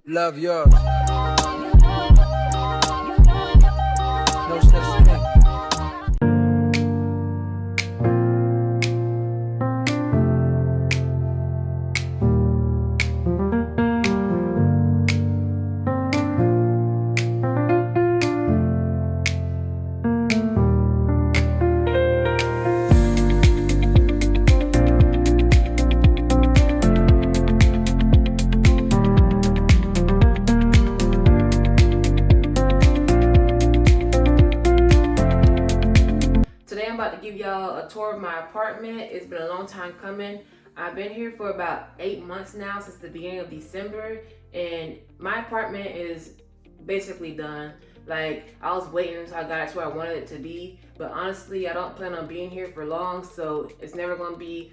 Love yours. No steps ahead. Give y'all a tour of my apartment. It's been a long time coming. I've been here for about 8 months now, since the beginning of December, and my apartment is basically done. Like, I was waiting until I got it to where I wanted it to be, but honestly I don't plan on being here for long, so it's never going to be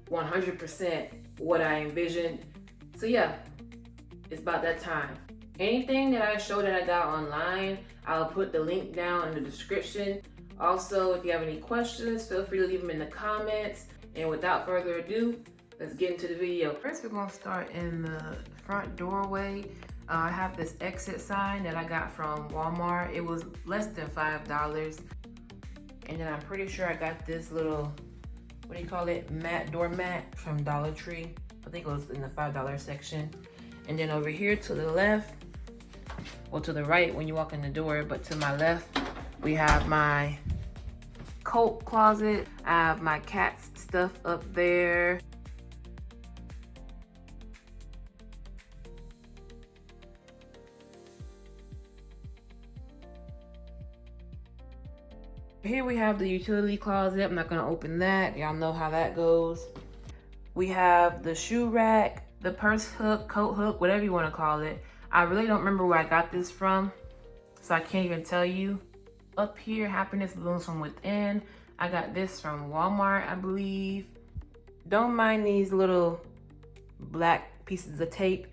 100% what I envisioned. So yeah, it's about that time. Anything that I show that I got online, I'll put the link down in the description. Also, if you have any questions, feel free to leave them in the comments. And without further ado, let's get into the video. First, we're gonna start in the front doorway. I have this exit sign that I got from Walmart. It was less than $5. And then I'm pretty sure I got this little, what do you call it, doormat from Dollar Tree. I think it was in the $5 section. And then over here to the left, well, to the right when you walk in the door, but to my left, we have my coat closet. I have my cat's stuff up there. Here we have the utility closet. I'm not gonna open that. Y'all know how that goes. We have the shoe rack, the purse hook, coat hook, whatever you wanna call it. I really don't remember where I got this from, so I can't even tell you. Up here, happiness balloons from within. I got this from Walmart, I believe. Don't mind these little black pieces of tape.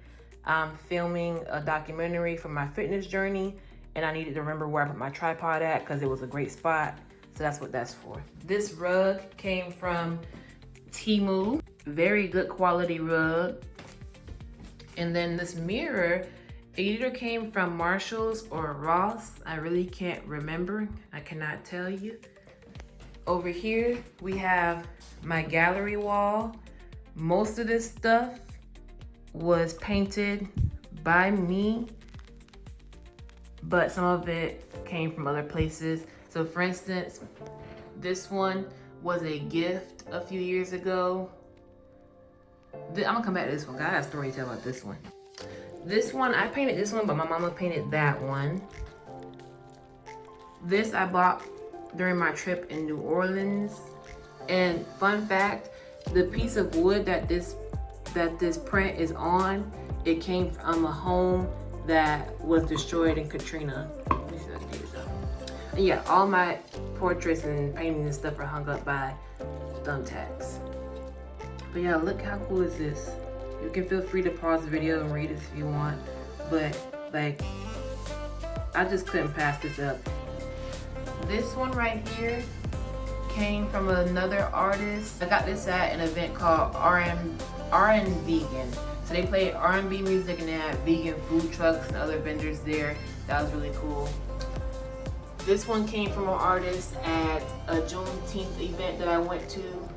I'm filming a documentary for my fitness journey, and I needed to remember where I put my tripod at because it was a great spot. So that's what that's for. This rug came from TEMU. Very good quality rug. And then this mirror, it either came from Marshall's or Ross. I really can't remember. I cannot tell you. Over here, we have my gallery wall. Most of this stuff was painted by me, but some of it came from other places. So for instance, this one was a gift a few years ago. I'm gonna come back to this one. I got a story to tell about this one. This one, I painted this one, but my mama painted that one. This I bought during my trip in New Orleans. And fun fact, the piece of wood that this print is on, it came from a home that was destroyed in Katrina. Let me see if I can get this up. And yeah, all my portraits and paintings and stuff are hung up by thumbtacks. But yeah, look how cool is this. You can feel free to pause the video and read it if you want, but like, I just couldn't pass this up. This one right here came from another artist. I got this at an event called R&B Vegan. So they played R&B music and they had vegan food trucks and other vendors there. That was really cool. This one came from an artist at a Juneteenth event that I went to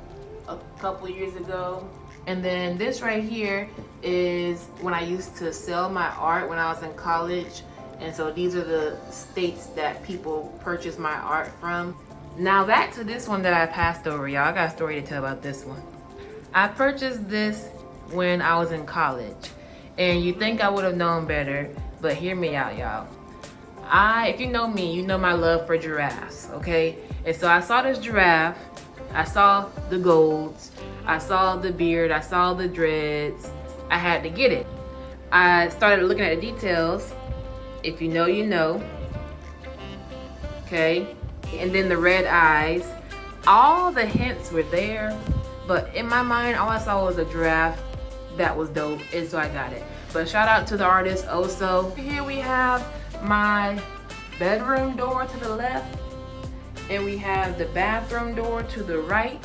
a couple years ago. And then this right here is when I used to sell my art when I was in college. And so these are the states that people purchase my art from. Now back to this one that I passed over, y'all. I got a story to tell about this one. I purchased this when I was in college. And you think I would have known better, but hear me out, y'all. If you know me, you know my love for giraffes, okay? And so I saw this giraffe. I saw the golds. I saw the beard, I saw the dreads. I had to get it. I started looking at the details. If you know, you know. Okay, and then the red eyes. All the hints were there, but in my mind, all I saw was a giraffe that was dope, and so I got it. But shout out to the artist Oso. Here we have my bedroom door to the left, and we have the bathroom door to the right.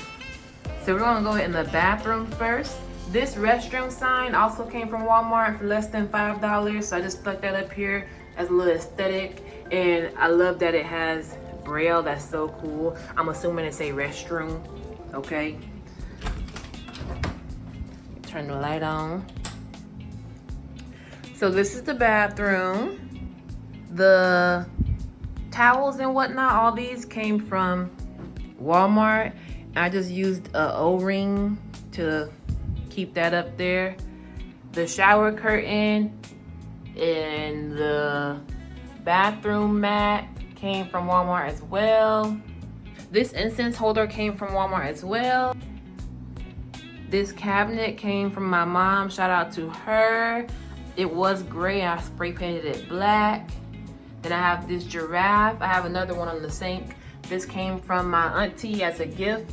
So we're gonna go in the bathroom first. This restroom sign also came from Walmart for less than $5. So I just stuck that up here as a little aesthetic. And I love that it has Braille. That's so cool. I'm assuming it say restroom. Okay. Turn the light on. So this is the bathroom. The towels and whatnot, all these came from Walmart. I just used a O-ring to keep that up there. The shower curtain and the bathroom mat came from Walmart as well. This incense holder came from Walmart as well. This cabinet came from my mom. Shout out to her. It was gray. I spray painted it black. Then I have this giraffe. I have another one on the sink. This came from my auntie as a gift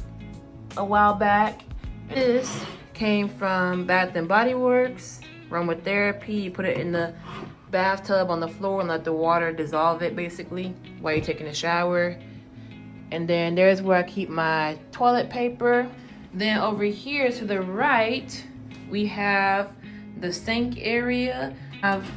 a while back. This came from Bath and Body Works. Aromatherapy. You put it in the bathtub on the floor and let the water dissolve it basically while you're taking a shower. And then there's where I keep my toilet paper. Then over here to the right, we have the sink area. I have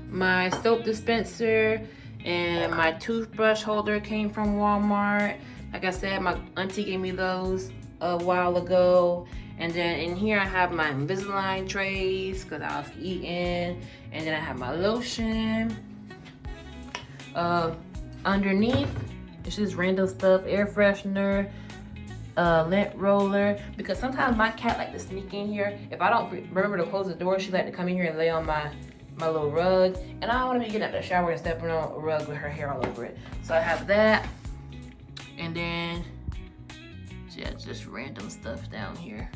my soap dispenser and my toothbrush holder came from Walmart. Like I said, my auntie gave me those a while ago. And then in here I have my Invisalign trays because I was eating. And then I have my lotion. Underneath, it's just random stuff, air freshener, lint roller, because sometimes my cat like to sneak in here. If I don't remember to close the door, she like to come in here and lay on my little rug, and I don't want to be getting out the shower and stepping on a rug with her hair all over it. So I have that, and then yeah, just random stuff down here.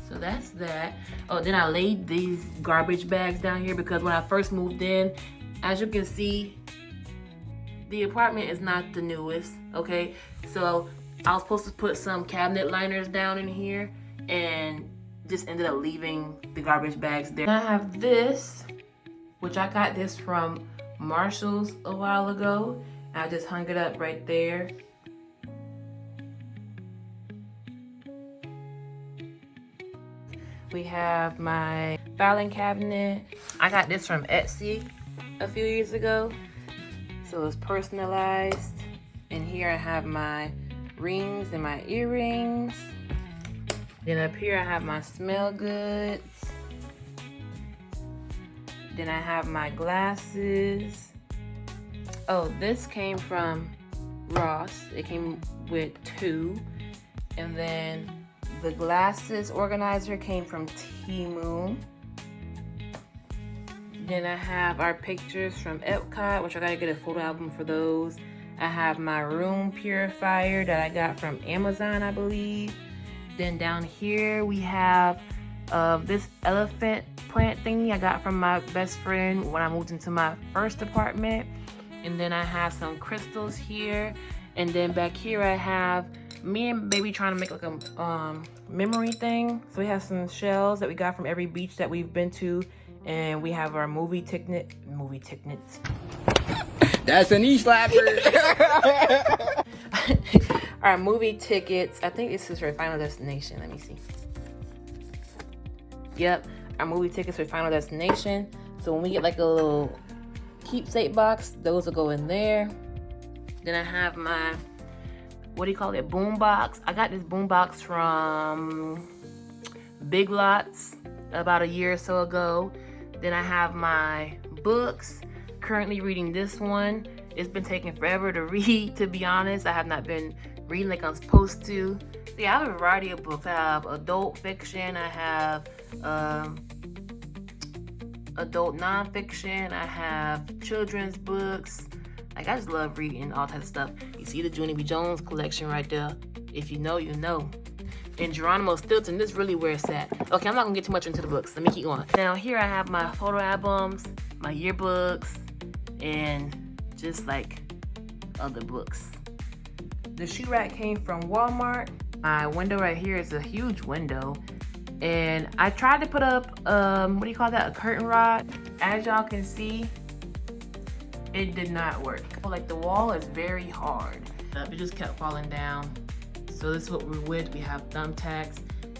So that's that. Oh, then I laid these garbage bags down here because when I first moved in, as you can see, the apartment is not the newest, okay? So I was supposed to put some cabinet liners down in here and just ended up leaving the garbage bags there. I have this, which I got this from Marshall's a while ago. I just hung it up right there. We have my filing cabinet. I got this from Etsy a few years ago. So it's personalized. And here I have my rings and my earrings. Then up here I have my smell goods. Then I have my glasses. Oh, this came from Ross. It came with 2. And then the glasses organizer came from TEMU. Then I have our pictures from Epcot, which I gotta get a photo album for those. I have my room purifier that I got from Amazon, I believe. Then down here we have this elephant plant thingy I got from my best friend when I moved into my first apartment. And then I have some crystals here. And then back here I have me and baby trying to make like a memory thing. So we have some shells that we got from every beach that we've been to. And we have our movie tickets. That's an e-slapper. Our movie tickets. I think this is for Final Destination. Let me see. Yep, our movie tickets for Final Destination. So when we get like a little keepsake box, those will go in there. Then I have my, what do you call it, boom box. I got this boom box from Big Lots about a year or so ago. Then I have my books. Currently reading this one. It's been taking forever to read, to be honest. I have not been reading like I'm supposed to. So yeah, I have a variety of books. I have adult fiction. I have adult nonfiction. I have children's books. Like, I just love reading all types of stuff. You see the Junie B. Jones collection right there. If you know, you know. And Geronimo Stilton, this is really where it's at. Okay, I'm not gonna get too much into the books. Let me keep going. Now here I have my photo albums, my yearbooks, and just like other books. The shoe rack came from Walmart. My window right here is a huge window. And I tried to put up, what do you call that? A curtain rod. As y'all can see, it did not work. Like, the wall is very hard. It just kept falling down. So this is what we're with. We have thumbtacks.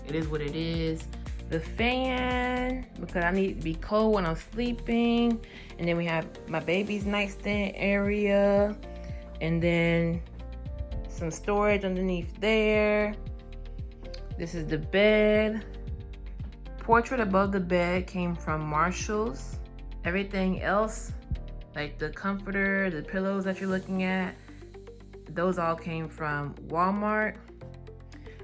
it is what it is. The fan, because I need to be cold when I'm sleeping. And then we have my baby's nightstand area. And then some storage underneath there. This is the bed. Portrait above the bed came from Marshall's. Everything else, like the comforter, the pillows that you're looking at, those all came from Walmart.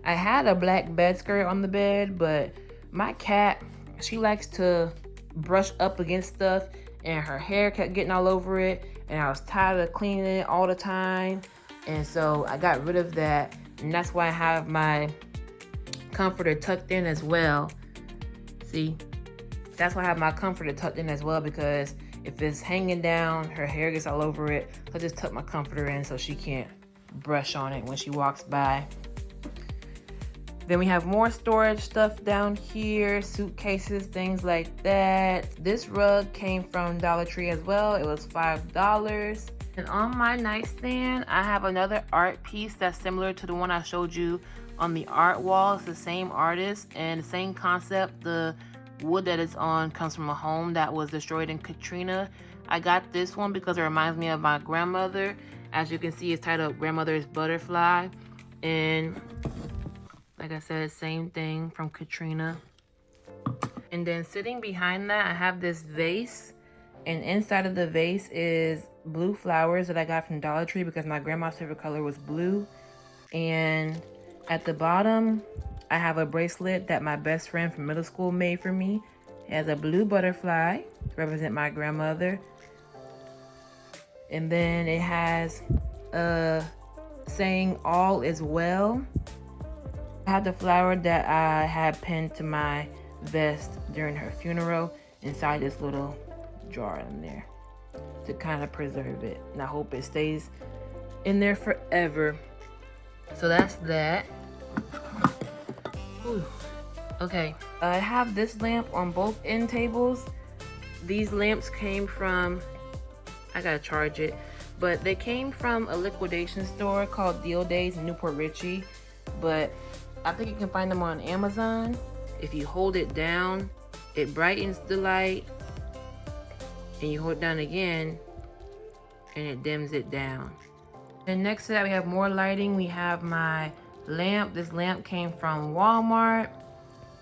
I had a black bed skirt on the bed, but my cat, she likes to brush up against stuff and her hair kept getting all over it, and I was tired of cleaning it all the time, and so I got rid of that, and that's why I have my comforter tucked in as well. See, that's why I have my comforter tucked in as well, because if it's hanging down, her hair gets all over it. So I just tuck my comforter in so she can't brush on it when she walks by. Then we have more storage stuff down here, suitcases, things like that. This rug came from Dollar Tree as well. It was $5. And on my nightstand, I have another art piece that's similar to the one I showed you on the art wall. It's the same artist and the same concept. The wood that it's on comes from a home that was destroyed in Katrina. I got this one because it reminds me of my grandmother. As you can see, it's titled Grandmother's Butterfly. And like I said, same thing from Katrina. And then sitting behind that, I have this vase. And inside of the vase is blue flowers that I got from Dollar Tree because my grandma's favorite color was blue. And at the bottom, I have a bracelet that my best friend from middle school made for me. It has a blue butterfly to represent my grandmother. And then it has a saying, "All is well." I had the flower that I had pinned to my vest during her funeral inside this little jar in there to kind of preserve it. And I hope it stays in there forever. So that's that. Ooh. Okay, I have this lamp on both end tables. These lamps came from, I gotta charge it, but they came from a liquidation store called Deal Days in Newport Richey. But I think you can find them on Amazon. If you hold it down, it brightens the light, and you hold it down again, and it dims it down. And next to that, we have more lighting. We have my lamp. This lamp came from Walmart.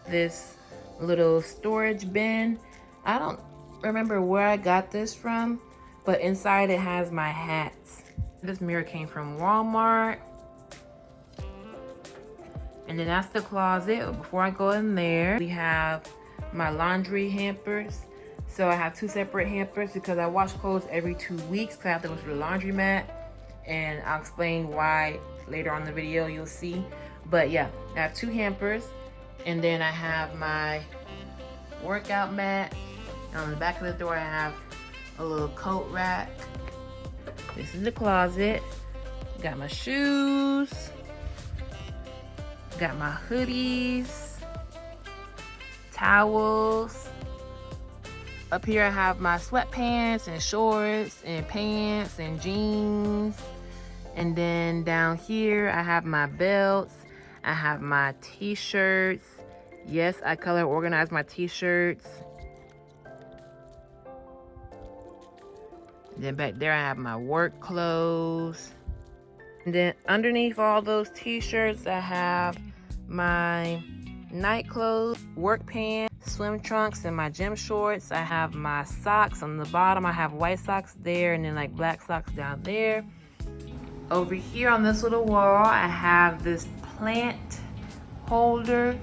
This little storage bin. I don't remember where I got this from, but inside it has my hats. This mirror came from Walmart. And then that's the closet. Before I go in there, we have my laundry hampers. So I have two separate hampers because I wash clothes every 2 weeks because I have to go to the laundromat. And I'll explain why later on in the video, you'll see. But yeah, I have two hampers. And then I have my workout mat. And on the back of the door, I have a little coat rack. This is the closet. Got my shoes. Got my hoodies, towels. Up here I have my sweatpants and shorts and pants and jeans. And then down here I have my belts. I have my t-shirts. Yes, I color organized my t-shirts. Then back there I have my work clothes. And then underneath all those t-shirts, I have my night clothes, work pants, swim trunks, and my gym shorts. I have my socks on the bottom. I have white socks there and then like black socks down there. Over here on this little wall, I have this plant holder.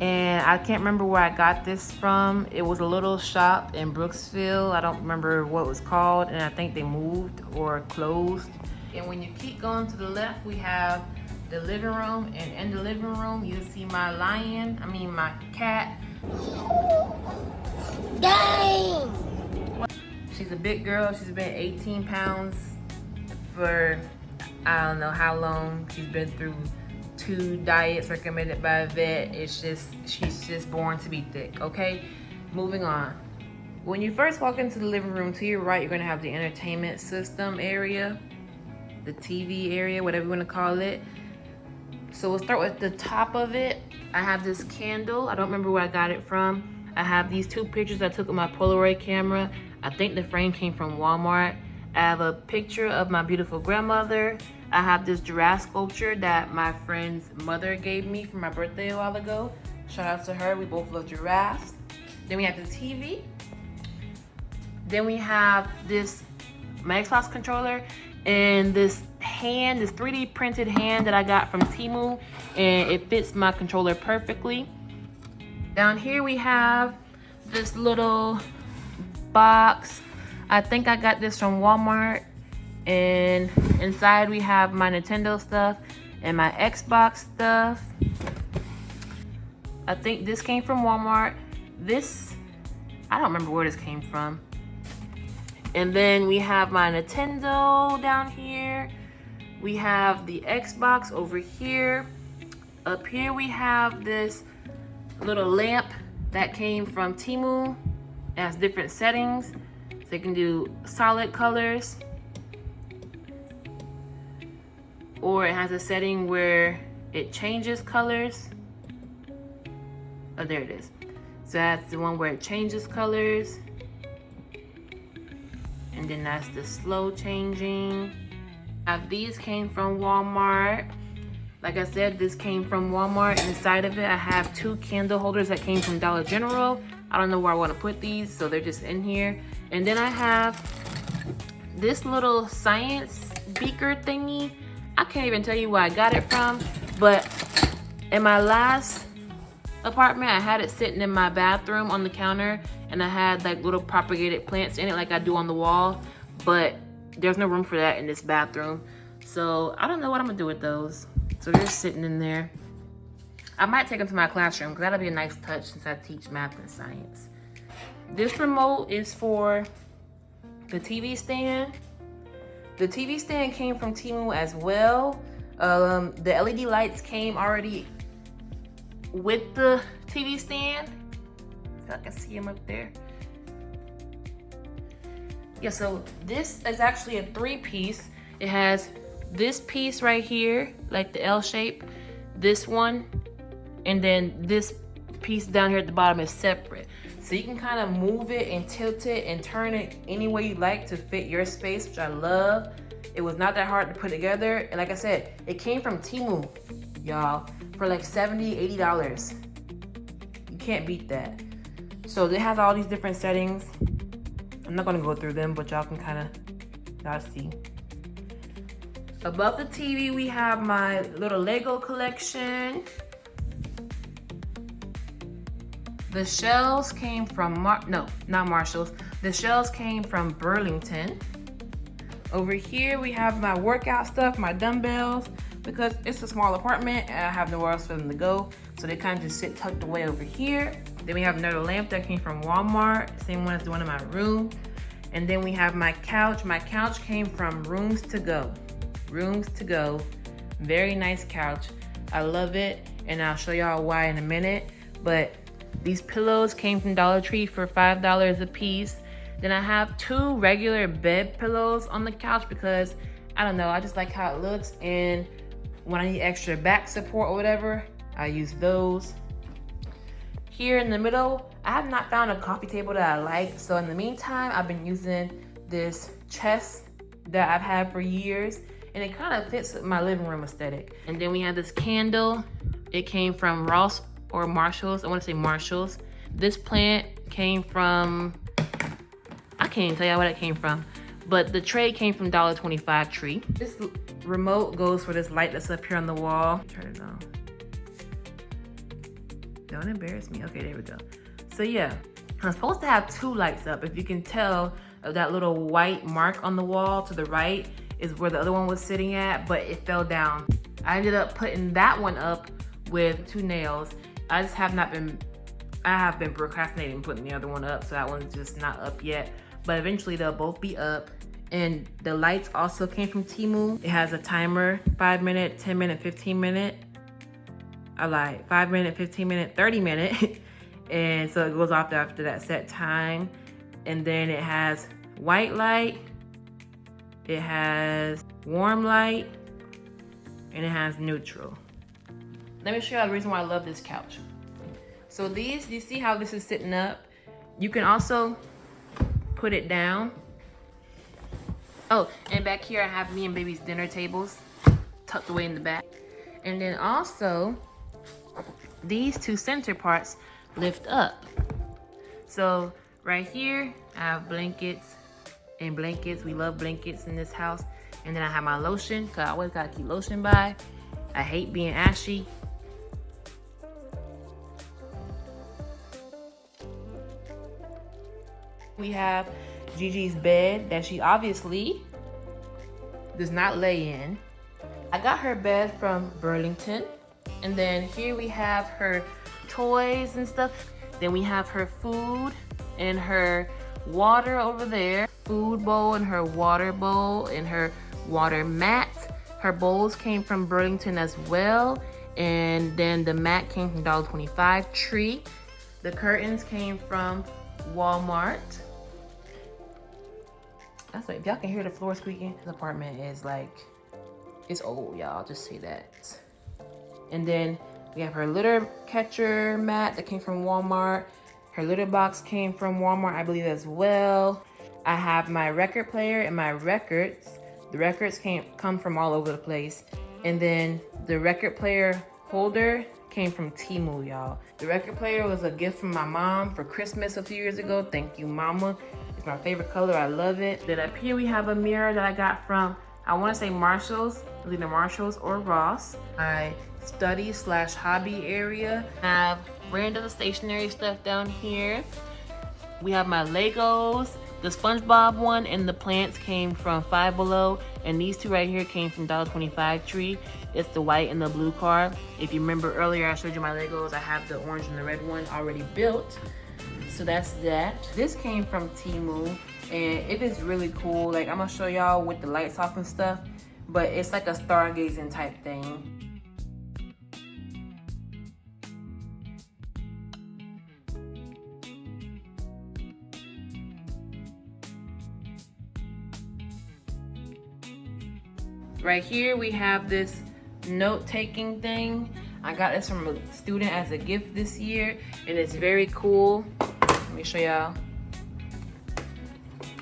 And I can't remember where I got this from. It was a little shop in Brooksville. I don't remember what it was called, and I think they moved or closed. And when you keep going to the left, we have the living room. And in the living room, you'll see my my cat. Dang! She's a big girl. She's been 18 pounds for I don't know how long. She's been through 2 diets recommended by a vet. She's just born to be thick, okay? Moving on. When you first walk into the living room, to your right, you're gonna have the entertainment system area, the TV area, whatever you wanna call it. So we'll start with the top of it. I have this candle. I don't remember where I got it from. I have these 2 pictures I took with my Polaroid camera. I think the frame came from Walmart. I have a picture of my beautiful grandmother. I have this giraffe sculpture that my friend's mother gave me for my birthday a while ago. Shout out to her, we both love giraffes. Then we have the TV. Then we have my Xbox controller, and this hand, this 3D printed hand that I got from TEMU, and it fits my controller perfectly. Down here we have this little box. I think I got this from Walmart, and inside we have my Nintendo stuff and my Xbox stuff. I think this came from Walmart. I don't remember where this came from. And then we have my Nintendo down here. We have the Xbox over here. Up here we have this little lamp that came from TEMU. It has different settings. So you can do solid colors. Or it has a setting where it changes colors. Oh, there it is. So that's the one where it changes colors. And then that's the slow changing. These came from Walmart. Like I said, this came from Walmart. Inside of it, I have 2 candle holders that came from Dollar General. I don't know where I want to put these, so they're just in here. And then I have this little science beaker thingy. I can't even tell you where I got it from, but in my last apartment, I had it sitting in my bathroom on the counter, and I had like little propagated plants in it like I do on the wall, but there's no room for that in this bathroom. So I don't know what I'm gonna do with those. So they're just sitting in there. I might take them to my classroom because that'll be a nice touch since I teach math and science. This remote is for the TV stand. The TV stand came from TEMU as well. The LED lights came already with the TV stand. If I can see them up there. Yeah, so this is actually a 3-piece. It has this piece right here, like the L shape, this one, and then this piece down here at the bottom is separate. So you can kind of move it and tilt it and turn it any way you like to fit your space, which I love. It was not that hard to put together. And like I said, it came from TEMU, y'all, for like $70, $80. You can't beat that. So it has all these different settings. I'm not gonna go through them, but y'all can y'all see. Above the TV, we have my little Lego collection. The shelves came from, not Marshalls. The shelves came from Burlington. Over here, we have my workout stuff, my dumbbells, because it's a small apartment and I have nowhere else for them to go. So they kind of just sit tucked away over here. Then we have another lamp that came from Walmart, same one as the one in my room. And then we have my couch. My couch came from Rooms to Go. Rooms to Go. Very nice couch. I love it, and I'll show y'all why in a minute. But these pillows came from Dollar Tree for $5 a piece. Then I have 2 regular bed pillows on the couch because, I don't know, I just like how it looks. And when I need extra back support or whatever, I use those. Here in the middle, I have not found a coffee table that I like. So in the meantime, I've been using this chest that I've had for years. And it kind of fits my living room aesthetic. And then we have this candle. It came from Ross or Marshalls. I want to say Marshalls. This plant came from, I can't even tell you what it came from, but the tray came from $1.25 Tree. This remote goes for this light that's up here on the wall. Turn it on. Don't embarrass me. Okay, there we go. So yeah, I'm supposed to have 2 lights up. If you can tell, that little white mark on the wall to the right is where the other one was sitting at, but it fell down. I ended up putting that one up with 2 nails. I have been procrastinating putting the other one up, so that one's just not up yet. But eventually they'll both be up. And the lights also came from TEMU. It has a timer, 5 minute, 10 minute, 15 minute. I lied, 5 minute, 15 minute, 30 minute. And so it goes off after that set time. And then it has white light, it has warm light, and it has neutral. let me show you the reason why I love this couch. So these, you see how this is sitting up? You can also put it down. Oh, and back here I have me and baby's dinner tables tucked away in the back. And then also, these two center parts lift up. So right here, I have blankets and blankets. We love blankets in this house. And then I have my lotion, because I always gotta keep lotion by. I hate being ashy. We have Gigi's bed that she obviously does not lay in. I got her bed from Burlington. And then here we have her toys and stuff. Then we have her food and her water over there. Food bowl and her water bowl and her water mat. Her bowls came from Burlington as well. And then the mat came from $1.25 Tree. The curtains came from Walmart. That's right, if y'all can hear the floor squeaking, this apartment is like, it's old, y'all, just say that. And then we have her litter catcher mat that came from Walmart. Her litter box came from Walmart, I believe, as well. I have my record player and my records. The records come from all over the place. And then the record player holder came from TEMU, y'all. The record player was a gift from my mom for Christmas a few years ago. Thank you, mama. It's my favorite color, I love it. Then up here we have a mirror that I got from, I wanna say Marshall's, either Marshall's or Ross. My study/hobby area. I have random stationery stuff down here. We have my Legos. The SpongeBob one and the plants came from Five Below, and these two right here came from $1.25 Tree. It's the white and the blue car. If you remember earlier, I showed you my Legos. I have the orange and the red one already built. So that's that. This came from TEMU, and it is really cool. Like, I'm gonna show y'all with the lights off and stuff, but it's like a stargazing type thing. Right here we have this note-taking thing. I got this from a student as a gift this year, and it's very cool. Let me show y'all.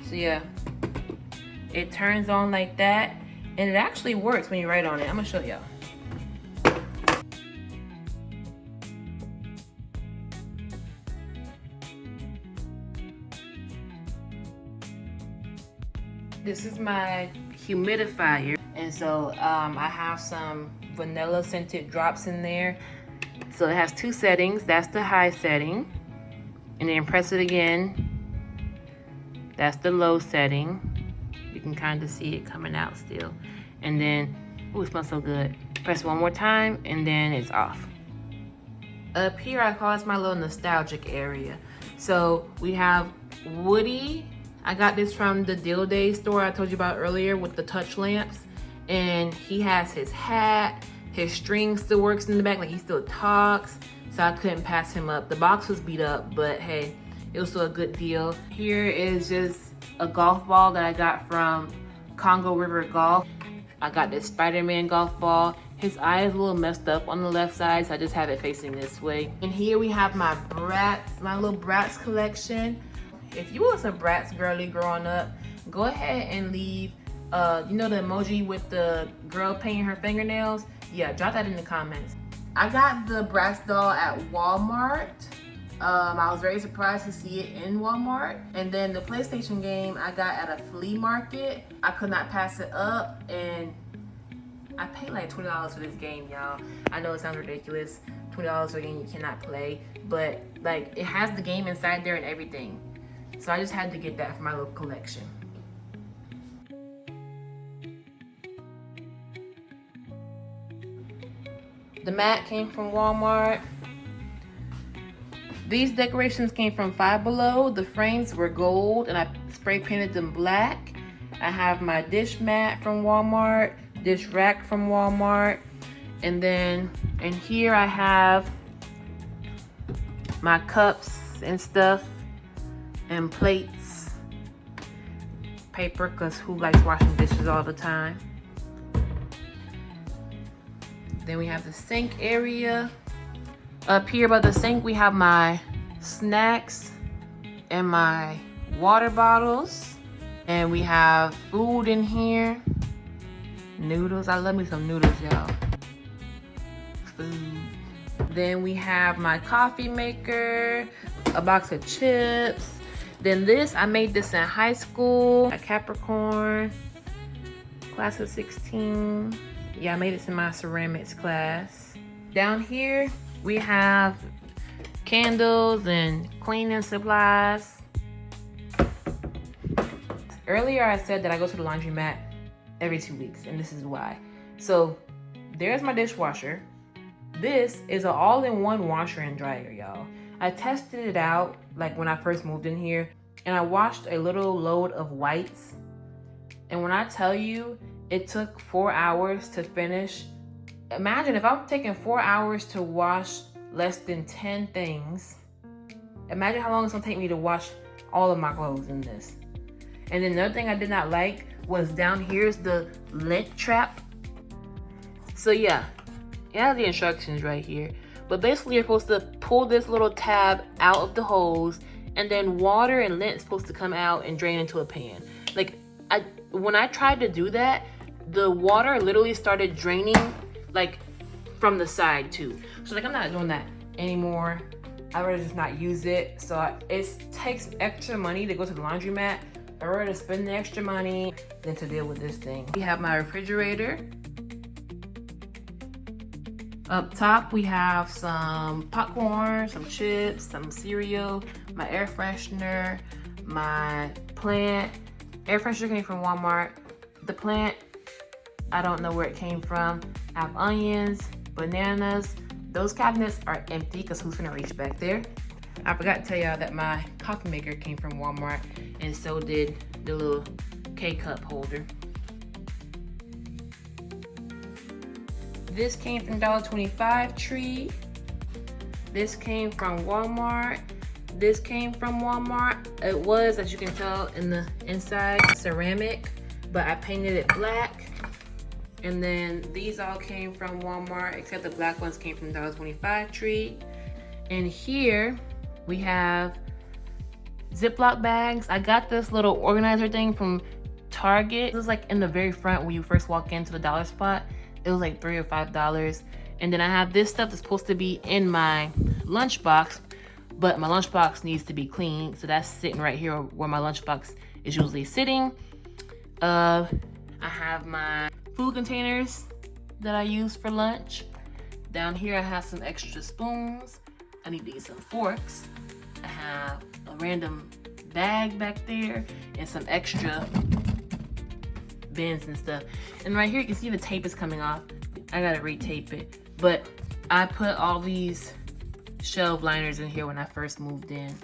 So yeah, it turns on like that, and it actually works when you write on it. I'm gonna show y'all. This is my humidifier. And so I have some vanilla scented drops in there. So it has two settings. That's the high setting. And then press it again. That's the low setting. You can kind of see it coming out still. And then, ooh, it smells so good. Press one more time and then it's off. Up here, I call this my little nostalgic area. So we have Woody. I got this from the Deal Day store I told you about earlier with the touch lamps. And he has his hat, his string still works in the back, like he still talks, so I couldn't pass him up. The box was beat up, but hey, it was still a good deal. Here is just a golf ball that I got from Congo River Golf. I got this Spider-Man golf ball. His eye is a little messed up on the left side, so I just have it facing this way. And here we have my Bratz, my little Bratz collection. If you was a Bratz girly growing up, go ahead and leave you know the emoji with the girl painting her fingernails? Yeah, drop that in the comments. I got the Bratz doll at Walmart. I was very surprised to see it in Walmart. And then the PlayStation game I got at a flea market. I could not pass it up, and I paid like $20 for this game, y'all. I know it sounds ridiculous. $20 for a game you cannot play, but like it has the game inside there and everything. So I just had to get that for my little collection. The mat came from Walmart. These decorations came from Five Below. The frames were gold and I spray painted them black. I have my dish mat from Walmart, dish rack from Walmart. And then in here I have my cups and stuff and plates, paper, because who likes washing dishes all the time? Then we have the sink area. Up here by the sink, we have my snacks and my water bottles. And we have food in here. Noodles. I love me some noodles, y'all. Food. Then we have my coffee maker, a box of chips. Then this, I made this in high school, a Capricorn, class of 16. Yeah, I made this in my ceramics class. Down here, we have candles and cleaning supplies. Earlier, I said that I go to the laundromat every 2 weeks, and this is why. So, there's my dishwasher. This is an all-in-one washer and dryer, y'all. I tested it out like when I first moved in here, and I washed a little load of whites. And when I tell you, it took 4 hours to finish. Imagine if I'm taking 4 hours to wash less than 10 things. Imagine how long it's gonna take me to wash all of my clothes in this. And then another thing I did not like was down here's the lint trap. So yeah, it has the instructions right here. But basically you're supposed to pull this little tab out of the hose, and then water and lint is supposed to come out and drain into a pan. Like when I tried to do that, the water literally started draining like from the side too. So like I'm not doing that anymore. I'd rather just not use it. So it takes extra money to go to the laundromat. I'd rather spend the extra money than to deal with this thing. We have my refrigerator. Up top, we have some popcorn, some chips, some cereal, my air freshener, my plant. Air freshener came from Walmart. The plant, I don't know where it came from. I have onions, bananas. Those cabinets are empty because who's gonna reach back there? I forgot to tell y'all that my coffee maker came from Walmart, and so did the little K-cup holder. This came from $1.25 Tree. This came from Walmart. This came from Walmart. It was, as you can tell in the inside, ceramic, but I painted it black. And then these all came from Walmart, except the black ones came from $1.25 Tree. And here we have Ziploc bags. I got this little organizer thing from Target. This is like in the very front when you first walk into the dollar spot. It was like $3 or $5. And then I have this stuff that's supposed to be in my lunchbox, but my lunchbox needs to be clean. So that's sitting right here where my lunchbox is usually sitting. I have my food containers that I use for lunch. Down here I have some extra spoons. I need to get some forks. I have a random bag back there and some extra bins and stuff. And right here you can see the tape is coming off. I gotta retape it. But I put all these shelf liners in here when I first moved in.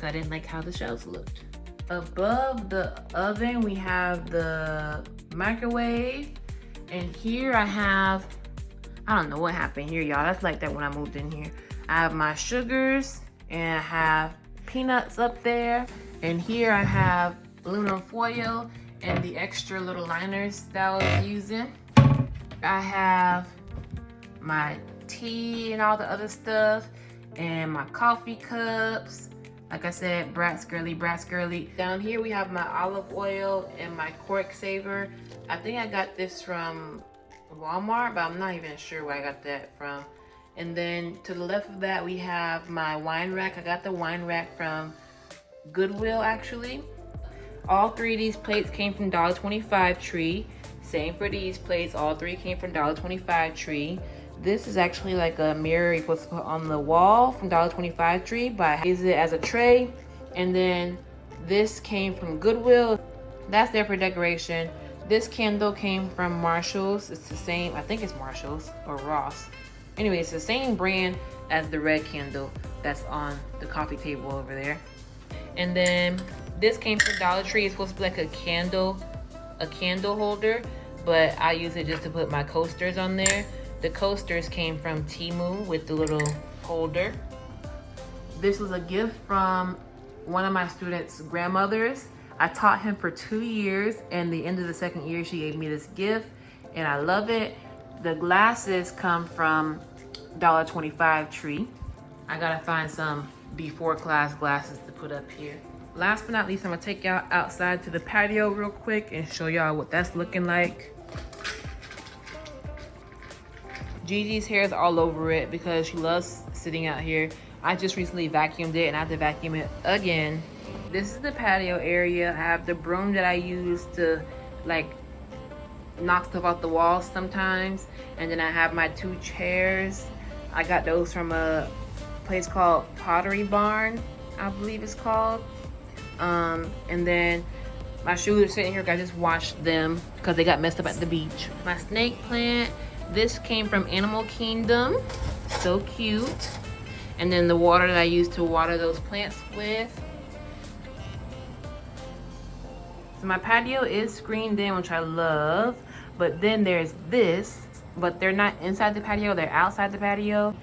I didn't like how the shelves looked. Above the oven we have the microwave, and here I have, I don't know what happened here, y'all. That's like that when I moved in here. I have my sugars, and I have peanuts up there, and here I have aluminum foil and the extra little liners that I was using. I have my tea and all the other stuff, and my coffee cups. Like I said, Bratz girly. Down here we have my olive oil and my cork saver. I think I got this from Walmart, but I'm not even sure where I got that from. And then to the left of that we have my wine rack. I got the wine rack from Goodwill actually. All three of these plates came from $1.25 Tree. Same for these plates, all three came from $1.25 Tree. This is actually like a mirror you're supposed to put on the wall from $1.25 Tree, but I use it as a tray. And then this came from Goodwill. That's there for decoration. This candle came from Marshall's. It's the same, I think it's Marshall's or Ross. Anyway, it's the same brand as the red candle that's on the coffee table over there. And then this came from Dollar Tree. It's supposed to be like a candle holder, but I use it just to put my coasters on there. The coasters came from TEMU with the little holder. This was a gift from one of my students' grandmothers. I taught him for 2 years, and the end of the second year, she gave me this gift, and I love it. The glasses come from $1.25 Tree. I gotta find some before class glasses to put up here. Last but not least, I'm gonna take y'all outside to the patio real quick and show y'all what that's looking like. Gigi's hair is all over it because she loves sitting out here. I just recently vacuumed it and I have to vacuum it again. This is the patio area. I have the broom that I use to like knock stuff off the walls sometimes. And then I have my 2 chairs. I got those from a place called Pottery Barn, I believe it's called. And then my shoes are sitting here because I just washed them because they got messed up at the beach. My snake plant, this came from Animal Kingdom. So cute. And then the water that I use to water those plants with. So my patio is screened in, which I love. But then there's this, but they're not inside the patio, they're outside the patio.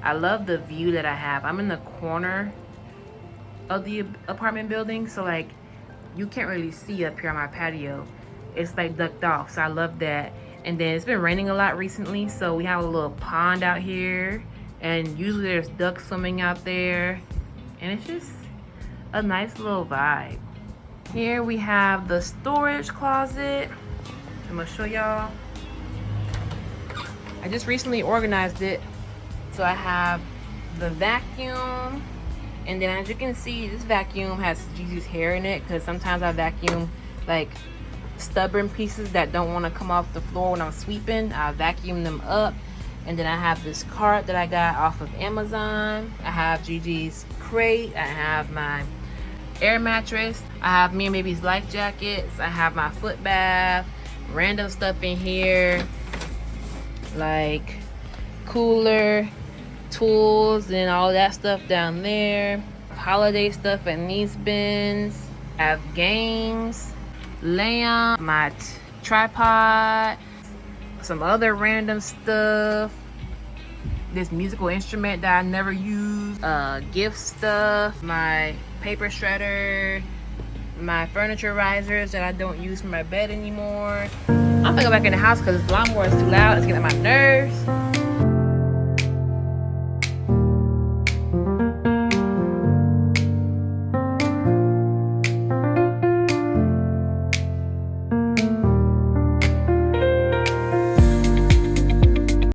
I love the view that I have. I'm in the corner of the apartment building, so like you can't really see up here on my patio. It's like ducked off, so I love that. And then it's been raining a lot recently, so we have a little pond out here, and usually there's ducks swimming out there, and it's just a nice little vibe. Here we have the storage closet. I'm gonna show y'all. I just recently organized it. So I have the vacuum, and then as you can see, this vacuum has Gigi's hair in it because sometimes I vacuum like stubborn pieces that don't want to come off the floor when I'm sweeping. I vacuum them up. And then I have this cart that I got off of Amazon. I have Gigi's crate. I have my air mattress. I have me and baby's life jackets. I have my foot bath, random stuff in here like cooler, tools, and all that stuff down there. Holiday stuff in these bins. I have games, lamp, my tripod, some other random stuff, this musical instrument that I never use, gift stuff, my paper shredder, my furniture risers that I don't use for my bed anymore. I'm gonna go back in the house because this lawnmower is too loud. It's getting on my nerves.